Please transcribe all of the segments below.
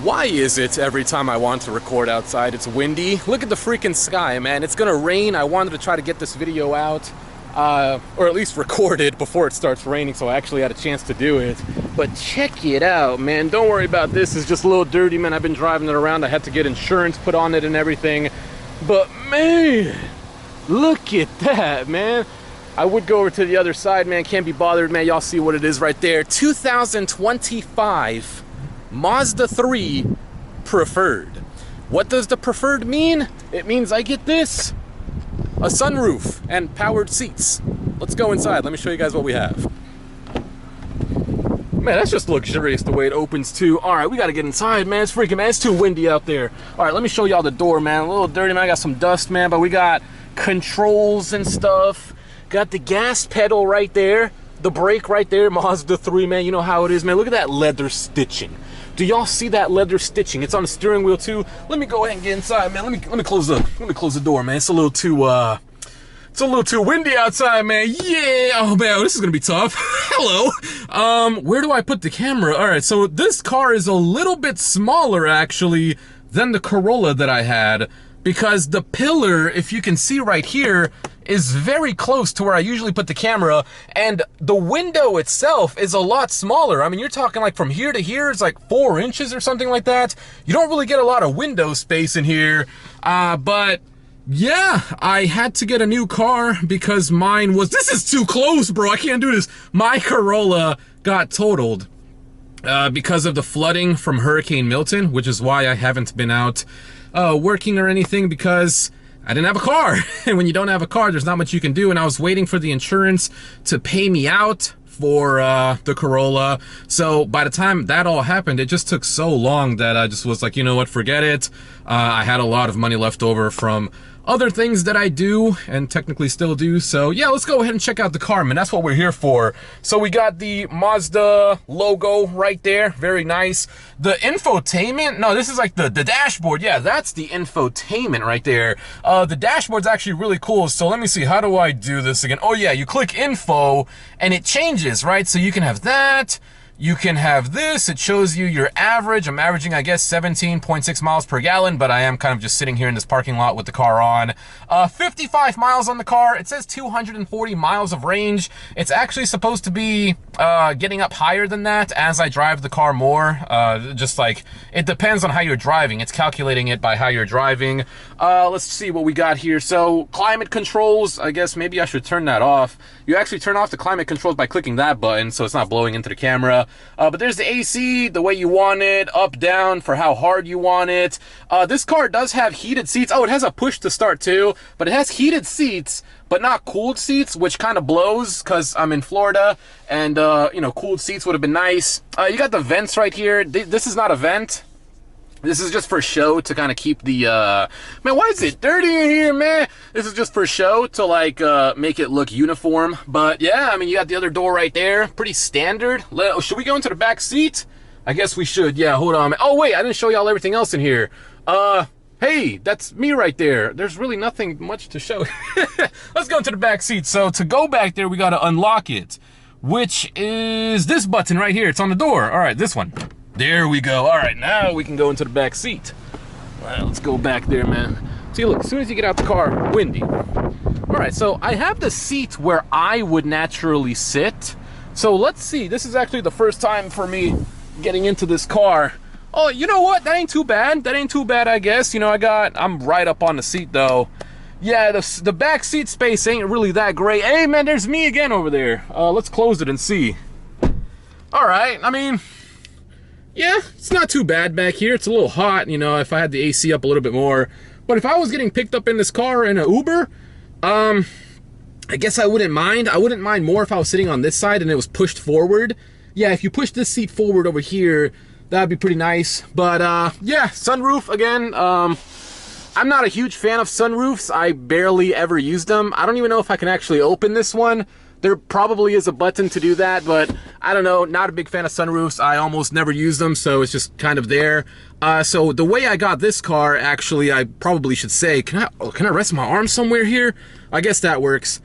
Why is it every time I want to record outside it's windy? Look at the freaking sky, man. It's gonna rain. I wanted to try to get this video out, or at least record it before it starts raining, so I actually had a chance to do it. But check it out, man. Don't worry about this. It's just a little dirty, man. I've been driving it around. I had to get insurance put on it and everything. But man, look at that, man. I would go over to the other side, man. Can't be bothered, man. Y'all see what it is right there. 2025 Mazda 3 Preferred. What does the Preferred mean? It means I get this, a sunroof and powered seats. Let's go inside. Let me show you guys what we have. Man, that's just luxurious the way it opens too. All right, we gotta get inside, man. It's freaking, man, it's too windy out there. All right, let me show y'all the door, man. A little dirty, man. I got some dust, man, but we got controls and stuff. Got the gas pedal right there, the brake right there. Mazda 3, man, you know how it is, man. Look at that leather stitching. Do y'all see that leather stitching? It's on the steering wheel too. Let me go ahead and get inside, man. Let me close the door, man. It's a little too windy outside, man. Yeah. Oh man, this is gonna be tough. Hello. Where do I put the camera? All right, so this car is a little bit smaller actually than the Corolla that I had, because the pillar, if you can see right here, is very close to where I usually put the camera, and the window itself is a lot smaller. I mean, you're talking like from here to here, it's like 4 inches or something like that. You don't really get a lot of window space in here, but yeah, I had to get a new car because mine was, this is too close, bro, I can't do this. My Corolla got totaled because of the flooding from Hurricane Milton, which is why I haven't been out working or anything, because I didn't have a car. And when you don't have a car, there's not much you can do. And I was waiting for the insurance to pay me out for the Corolla. So by the time that all happened, it just took so long that I just was like, you know what, forget it. I had a lot of money left over from other things that I do and technically still do. So yeah, let's go ahead and check out the car, man. That's what we're here for. So we got the Mazda logo right there. Very nice. The infotainment, no, this is like the dashboard. Yeah, that's the infotainment right there. The dashboard's actually really cool. So let me see, how do I do this again? Oh yeah, you click info and it changes, right? So you can have that. You can have this, it shows you your average. I'm averaging, I guess, 17.6 miles per gallon, but I am kind of just sitting here in this parking lot with the car on. 55 miles on the car. It says 240 miles of range. It's actually supposed to be getting up higher than that as I drive the car more. Just like, it depends on how you're driving. It's calculating it by how you're driving. Let's see what we got here. So, climate controls, I guess maybe I should turn that off. You actually turn off the climate controls by clicking that button, so it's not blowing into the camera. But there's the AC, the way you want it, up, down, for how hard you want it. This car does have heated seats. Oh, it has a push to start too, but it has heated seats, but not cooled seats, which kind of blows because I'm in Florida, and you know, cooled seats would have been nice. You got the vents right here. This is not a vent. This is just for show to kind of keep the, man, why is it dirty in here, man? This is just for show to like, make it look uniform. But yeah, I mean, you got the other door right there. Pretty standard. Should we go into the back seat? I guess we should. Yeah, hold on. Oh wait, I didn't show y'all everything else in here. Hey, that's me right there. There's really nothing much to show. Let's go into the back seat. So to go back there, we got to unlock it, which is this button right here. It's on the door. All right, this one. There we go. All right, now we can go into the back seat. All right, let's go back there, man. See, look, as soon as you get out the car, windy. All right, so I have the seat where I would naturally sit. So let's see. This is actually the first time for me getting into this car. Oh, you know what? That ain't too bad. That ain't too bad, I guess. You know, I'm right up on the seat, though. Yeah, the back seat space ain't really that great. Hey, man, there's me again over there. Let's close it and see. All right, I mean, yeah, it's not too bad back here. It's a little hot, you know, if I had the AC up a little bit more. But if I was getting picked up in this car in an Uber, I guess I wouldn't mind. I wouldn't mind more if I was sitting on this side and it was pushed forward. Yeah, if you push this seat forward over here, that'd be pretty nice. But yeah, sunroof again. I'm not a huge fan of sunroofs. I barely ever use them. I don't even know if I can actually open this one. There probably is a button to do that, but I don't know, not a big fan of sunroofs. I almost never use them, so it's just kind of there. So the way I got this car, actually, I probably should say, can I rest my arm somewhere here? I guess that works.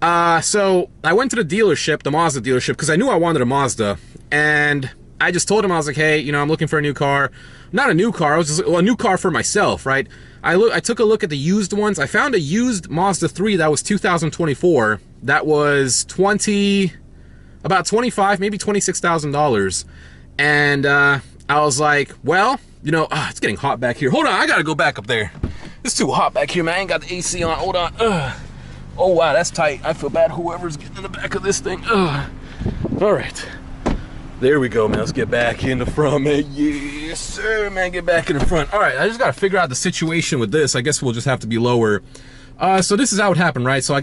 So I went to the dealership, the Mazda dealership, because I knew I wanted a Mazda, and I just told him, I was like, hey, you know, I'm looking for a new car. Not a new car, I was just, well, a new car for myself, right? I took a look at the used ones. I found a used Mazda 3 that was 2024. That was about $25, maybe $26,000. And I was like, well, you know, it's getting hot back here. Hold on, I gotta go back up there. It's too hot back here, man. I ain't got the AC on. Hold on. Oh, wow, that's tight. I feel bad whoever's getting in the back of this thing. All right. There we go, man. Let's get back in the front, man. Yes, sir, man. Get back in the front. All right, I just got to figure out the situation with this. I guess we'll just have to be lower. So this is how it happened, right? So I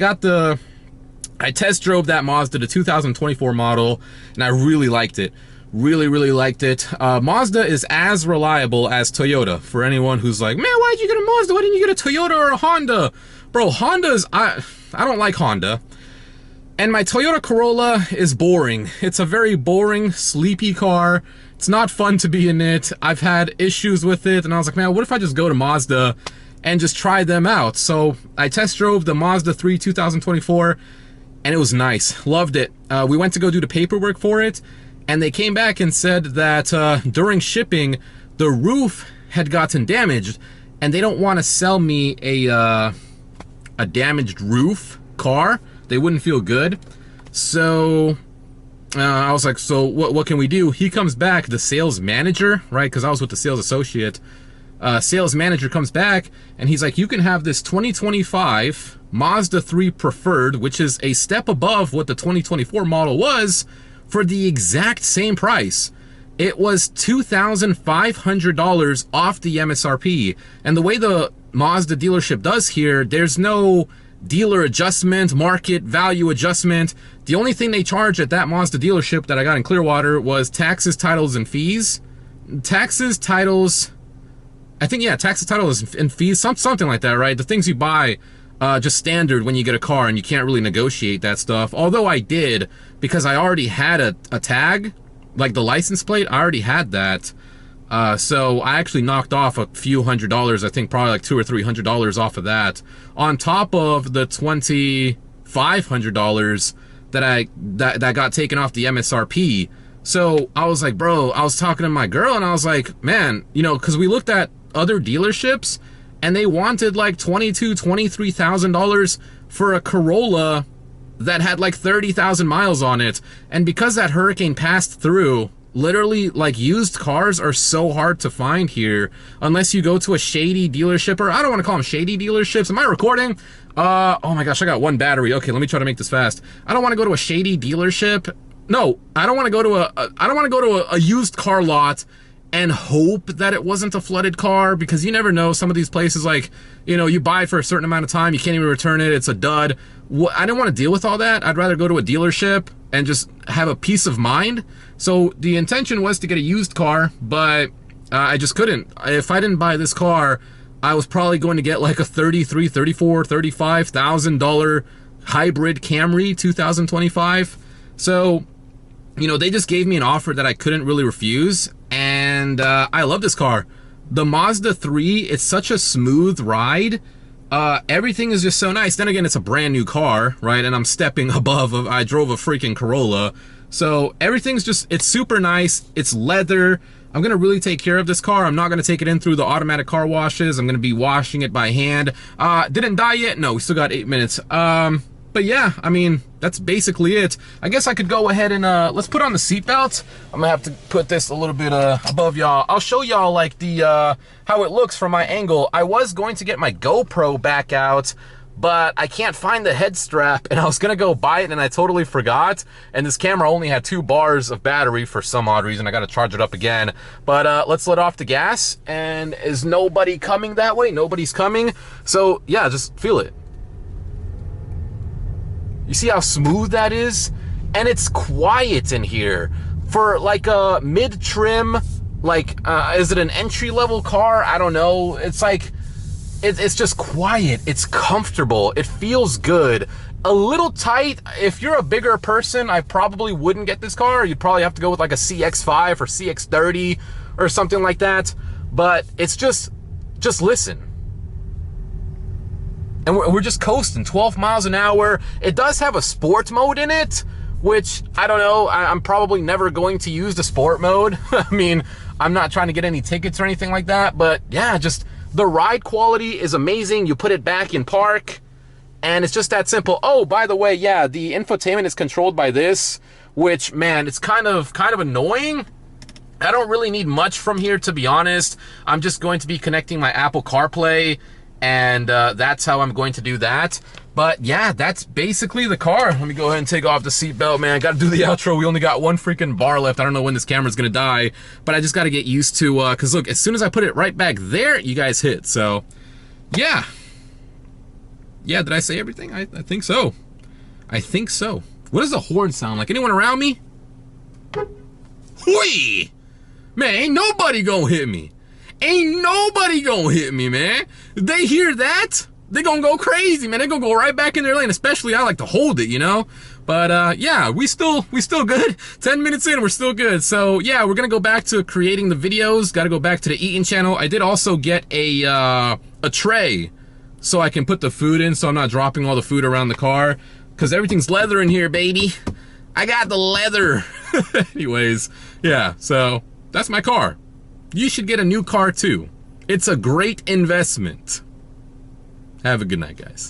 test drove that Mazda, the 2024 model, and I really liked it. Really, really liked it. Mazda is as reliable as Toyota. For anyone who's like, man, why'd you get a Mazda? Why didn't you get a Toyota or a Honda? Bro, Honda's, I don't like Honda. And my Toyota Corolla is boring. It's a very boring, sleepy car. It's not fun to be in it. I've had issues with it, and I was like, man, what if I just go to Mazda and just try them out? So I test drove the Mazda 3 2024, and it was nice. Loved it. We went to go do the paperwork for it, and they came back and said that during shipping, the roof had gotten damaged, and they don't want to sell me a damaged roof car. They wouldn't feel good. So I was like, so what can we do? He comes back, the sales manager, right? Because I was with the sales associate. Sales manager comes back and he's like, you can have this 2025 Mazda 3 Preferred, which is a step above what the 2024 model was, for the exact same price. It was $2,500 off the MSRP. And the way the Mazda dealership does here, there's no dealer adjustment, market value adjustment. The only thing they charge at that Mazda dealership that I got in Clearwater was taxes, titles, and fees. Taxes, titles, I think, yeah, taxes, titles, and fees, something like that, right? The things you buy just standard when you get a car, and you can't really negotiate that stuff. Although I did, because I already had a tag, like the license plate, I already had that. So I actually knocked off a few $100s, I think probably like $200 or $300 off of that, on top of the $2,500 that got taken off the MSRP. So I was like, bro, I was talking to my girl and I was like, man, you know, because we looked at other dealerships and they wanted like $22,000, $23,000 for a Corolla that had like 30,000 miles on it. And because that hurricane passed through, literally, like, used cars are so hard to find here unless you go to a shady dealership, or I don't want to call them shady dealerships. Am I recording? Oh my gosh, I got one battery. Okay, let me try to make this fast. I don't want to go to a shady dealership. No, I don't want to go to a used car lot and hope that it wasn't a flooded car, because you never know. Some of these places, like, you know, you buy it for a certain amount of time, you can't even return it, it's a dud. I didn't want to deal with all that. I'd rather go to a dealership and just have a peace of mind. So the intention was to get a used car, but I just couldn't. If I didn't buy this car, I was probably going to get like a $33,000, $34,000, $35,000 hybrid Camry 2025. So, you know, they just gave me an offer that I couldn't really refuse, and I love this car. The Mazda 3, it's such a smooth ride. Everything is just so nice. Then again, it's a brand new car, right? And I'm stepping above, I drove a freaking Corolla. So everything's just, it's super nice. It's leather. I'm gonna really take care of this car. I'm not gonna take it in through the automatic car washes. I'm gonna be washing it by hand. Didn't die yet? No, we still got 8 minutes. But yeah, I mean, that's basically it. I guess I could go ahead and, let's put on the seatbelt. I'm gonna have to put this a little bit above y'all. I'll show y'all like the, how it looks from my angle. I was going to get my GoPro back out, but I can't find the head strap, and I was gonna go buy it and I totally forgot. And this camera only had 2 bars of battery for some odd reason. I gotta charge it up again. But let's let off the gas. And is nobody coming that way? Nobody's coming. So yeah, just feel it. You see how smooth that is? And it's quiet in here. For like a mid-trim, like, is it an entry-level car? I don't know. It's like, it's just quiet. It's comfortable. It feels good. A little tight. If you're a bigger person, I probably wouldn't get this car. You'd probably have to go with like a CX-5 or CX-30 or something like that. But it's just listen. And we're just coasting 12 miles an hour. It does have a sport mode in it, which I don't know. I'm probably never going to use the sport mode. I mean, I'm not trying to get any tickets or anything like that, but yeah, just the ride quality is amazing. You put it back in park and it's just that simple. Oh, by the way, yeah, the infotainment is controlled by this, which, man, it's kind of annoying. I don't really need much from here, to be honest. I'm just going to be connecting my Apple CarPlay, and that's how I'm going to do that. But yeah, that's basically the car. Let me go ahead and take off the seatbelt, man. Got to do the outro. We only got one freaking bar left. I don't know when this camera's gonna die, but I just got to get used to, cause look, as soon as I put it right back there, you guys hit. So yeah. Yeah, did I say everything? I think so. I think so. What does the horn sound like? Anyone around me? Whee! Man, ain't nobody gonna hit me. Ain't nobody gonna hit me, man. If they hear that, they gonna go crazy, man. They gonna go right back in their lane. Especially I like to hold it, you know? But yeah, we still good. 10 minutes in, we're still good. So yeah, we're gonna go back to creating the videos. Gotta go back to the eating channel. I did also get a tray so I can put the food in so I'm not dropping all the food around the car. Cause everything's leather in here, baby. I got the leather. Anyways, yeah, so that's my car. You should get a new car too. It's a great investment. Have a good night, guys.